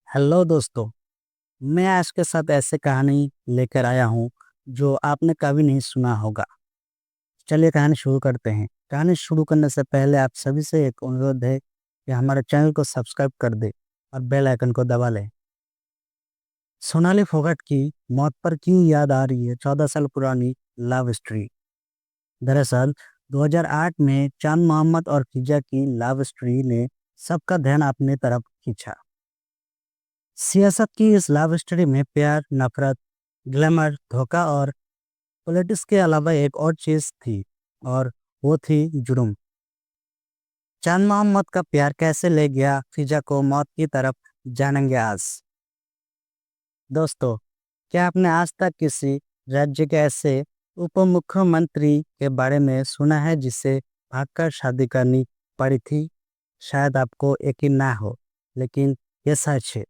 Hello दोस्तों। मैं आज के साथ ऐसे कहानी लेकर आया हूँ जो आपने कभी नहीं सुना होगा। चलिए कहानी शुरू करते हैं। कहानी शुरू करने से पहले आप सभी से एक अनुरोध है कि हमारे चैनल को सब्सक्राइब कर दे और बेल आइकन को दबा लें। सोनाली फोगाट की मौत पर क्यों याद आ रही है 14 साल पुरानी लव स्टोरी। दरअसल 2008 में चांद मोहम्मद और फिजा की लव स्टोरी ने सबका ध्यान अपने तरफ खींचा। सियासत की इस लव स्टोरी में प्यार, नफरत, ग्लैमर, धोखा और पॉलिटिक्स के अलावा एक और चीज थी, और वो थी जुर्म। चांद मोहम्मद का प्यार कैसे ले गया फिजा को मौत की तरफ, जानेंगे आज। दोस्तों, क्या आपने आज तक किसी राज्य के ऐसे उप मुख्यमंत्री के बारे में सुना है जिसे भागकर शादी करनी पड़ी थी? शायद आपको यकीन ना हो, लेकिन ये सच है।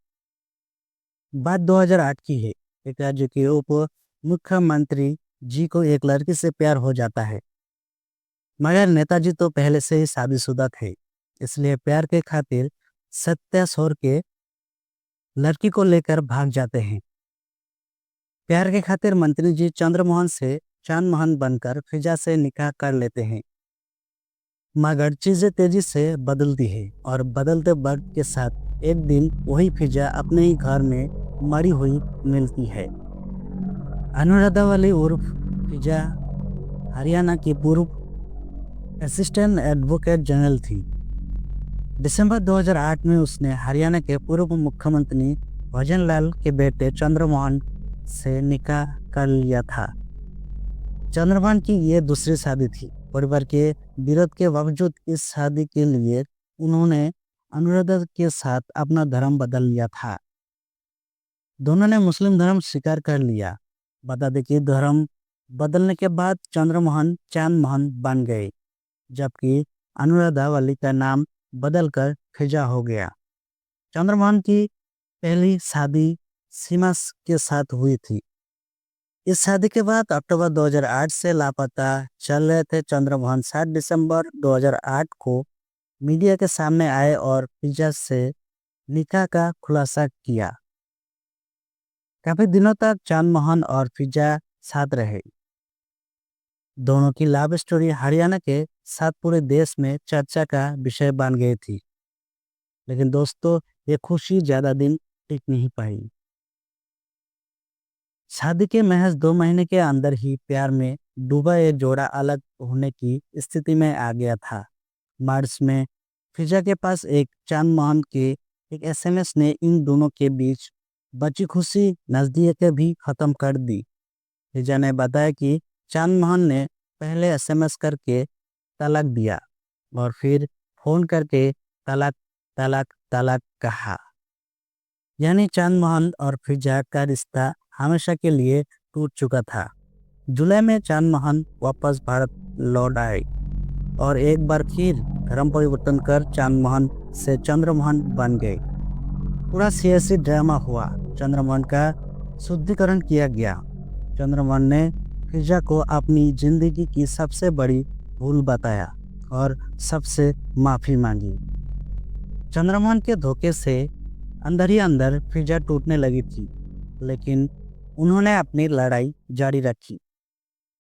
बात 2008 की है। एक राज्य के उप मुख्यमंत्री जी को एक लड़की से प्यार हो जाता है, मगर नेताजी तो पहले से ही शादीशुदा थे, इसलिए प्यार के खातिर सत्या छोड़ के लड़की को लेकर भाग जाते हैं। प्यार के खातिर मंत्री जी चंद्रमोहन से चांदमोहन बनकर फिजा से निकाह कर लेते हैं। मगर चीजें तेजी से बदलती है और बदलते वक्त के साथ एक दिन वही फिजा अपने ही घर में मरी हुई मिलती है। अनुराधा वाली उर्फ फिजा हरियाणा की पूर्व असिस्टेंट एडवोकेट जनरल थी। दिसंबर 2008 में उसने हरियाणा के पूर्व मुख्यमंत्री भजनलाल के बेटे चंद्रमोहन से निकाह कर लिया था। चंद्रमोहन की ये दूसरी शादी थी। परिवार के विरोध के बावजूद इस शादी के लिए उन्होंने अनुराधा के साथ अपना धर्म बदल लिया था। दोनों ने मुस्लिम धर्म स्वीकार कर लिया। बता दें कि धर्म बदलने के बाद चंद्रमोहन चांदमोहन बन गए, जबकि अनुराधा वाली का नाम बदलकर फिजा हो गया। चंद्रमोहन की पहली शादी सीमा के साथ हुई थी। इस शादी के बाद अक्टूबर 2008 से लापता चल रहे थे चंद्रमोहन 7 दिसंबर 2008 को मीडिया के सामने आए और फिजा से निकाह का खुलासा किया। काफी दिनों तक चांदमोहन और फिजा साथ रहे। दोनों की लव स्टोरी हरियाणा के साथ पूरे देश में चर्चा का विषय बन गई थी। लेकिन दोस्तों, ये खुशी ज्यादा दिन टिक नहीं पाई। शादी के महज 2 महीने के अंदर ही प्यार में डूबा ये जोड़ा अलग होने की स्थिति में आ गया था। मार्च में फिजा के पास एक चांदमोहन के एक एसएमएस ने इन दोनों के बीच बची खुशी नजदीकें भी खत्म कर दी। फिजा ने बताया कि चांदमोहन ने पहले एसएमएस करके तलाक दिया और फिर फोन करके तलाक तलाक तलाक कहा। यानी चांदमोहन और फिजा का रिश्ता हमेशा के लिए टूट चुका था। जुलाई में चांदमोहन वापस भारत लौट आए और एक बार फिर धर्म परिवर्तन कर चांदमोहन से चंद्रमोहन बन गए। पूरा सियासी ड्रामा हुआ। चंद्रमोहन का शुद्धिकरण किया गया। चंद्रमोहन ने फिजा को अपनी जिंदगी की सबसे बड़ी भूल बताया और सबसे माफी मांगी। चंद्रमोहन के धोखे से अंदर ही अंदर फिजा टूटने लगी थी, लेकिन उन्होंने अपनी लड़ाई जारी रखी।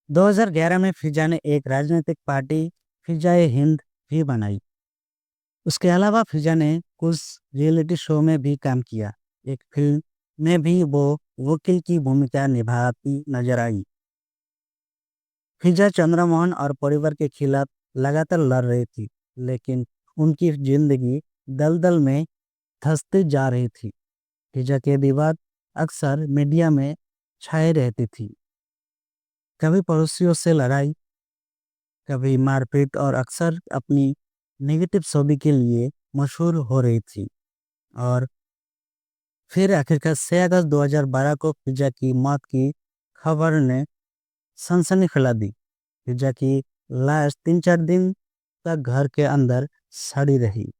2011 में फिजा ने एक राजनीतिक पार्टी फिजाए हिंद भी बनाई। उसके अलावा फिजा ने कुछ रियलिटी शो में भी काम किया। एक फिल्म में भी वो वकील की भूमिका निभाती नजर आई। फिजा चंद्रमोहन और परिवार के खिलाफ लगातार लड़ रही थी, लेकिन उनकी जिंदगी दलदल में धंसती जा रही थी। फिजा के विवाद अक्सर मीडिया में छाए रहती थी। कभी पड़ोसियों से लड़ाई, कभी मारपीट, और अक्सर अपनी नेगेटिव छवि के लिए मशहूर हो रही थी। और फिर आखिरकार 6 अगस्त 2012 को फिजा की मौत की खबर ने सनसनी फैला दी। फिजा की लाश 3-4 दिन तक घर के अंदर सड़ी रही।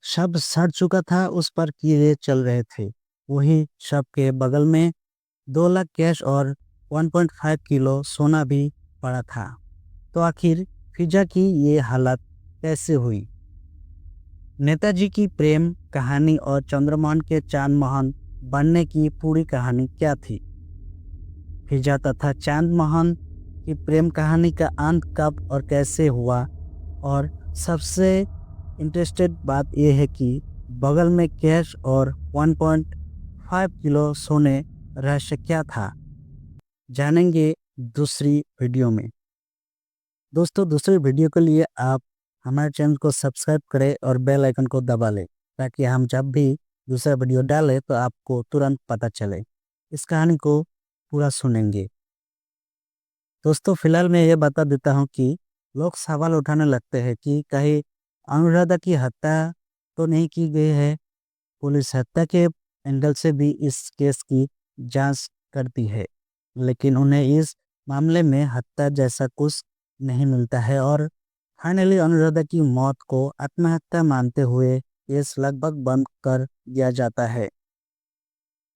शव सड़ चुका था, उस पर कीड़े चल रहे थे। वही शव के बगल में 2 लाख कैश और 1.5 किलो सोना भी पड़ा था। तो आखिर फिजा की ये हालत कैसे हुई? नेताजी की प्रेम कहानी और चंद्रमोहन के चांद मोहन बनने की पूरी कहानी क्या थी? फिजा तथा चांद मोहन की प्रेम कहानी का अंत कब और कैसे हुआ? और सबसे इंटरेस्टेड बात यह है कि बगल में कैश और 1.5 किलो सोने रहस्य क्या था? जानेंगे दूसरी वीडियो में। दोस्तों, दूसरी वीडियो के लिए आप हमारे चैनल को सब्सक्राइब करें और बेल आइकन को दबा लें, ताकि हम जब भी दूसरा वीडियो डालें तो आपको तुरंत पता चले। इस कहानी को पूरा सुनेंगे। दोस्तों, फिलहाल मैं ये बता देता हूँ कि लोग सवाल उठाने लगते हैं कि कहीं अनुराधा की हत्या तो नहीं की गई है। पुलिस हत्या के एंगल से भी इस केस की जांच करती है, लेकिन उन्हें इस मामले में हत्या जैसा कुछ नहीं मिलता है और फाइनली अनुराधा की मौत को आत्महत्या मानते हुए केस लगभग बंद कर दिया जाता है।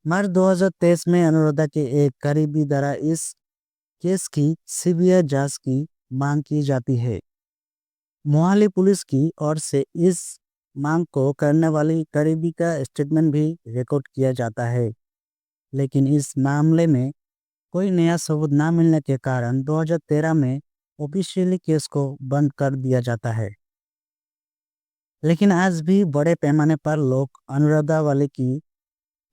मार्च 2023 में अनुराधा के एक करीबी द्वारा इस केस की सीबीआई जांच की मांग की जाती है। मोहाली पुलिस की ओर से इस मांग को करने वाली करीबी का स्टेटमेंट भी रिकॉर्ड किया जाता है, लेकिन इस मामले में कोई नया सबूत न मिलने के कारण 2013 में ऑफिशियली केस को बंद कर दिया जाता है। लेकिन आज भी बड़े पैमाने पर लोग अनुराधा वाले की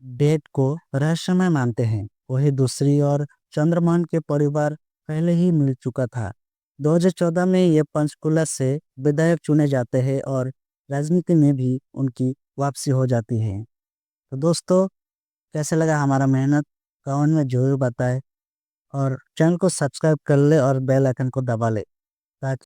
डेथ को रहस्यमय मानते हैं। वही दूसरी ओर चंद्रमोहन के परिवार पहले ही मिल चुका था। 2014 में ये पंचकुला से विधायक चुने जाते हैं और राजनीति में भी उनकी वापसी हो जाती है। तो दोस्तों, कैसे लगा हमारा मेहनत कमेंट में जरूर बताएं और चैनल को सब्सक्राइब कर ले और बेल आइकन को दबा ले।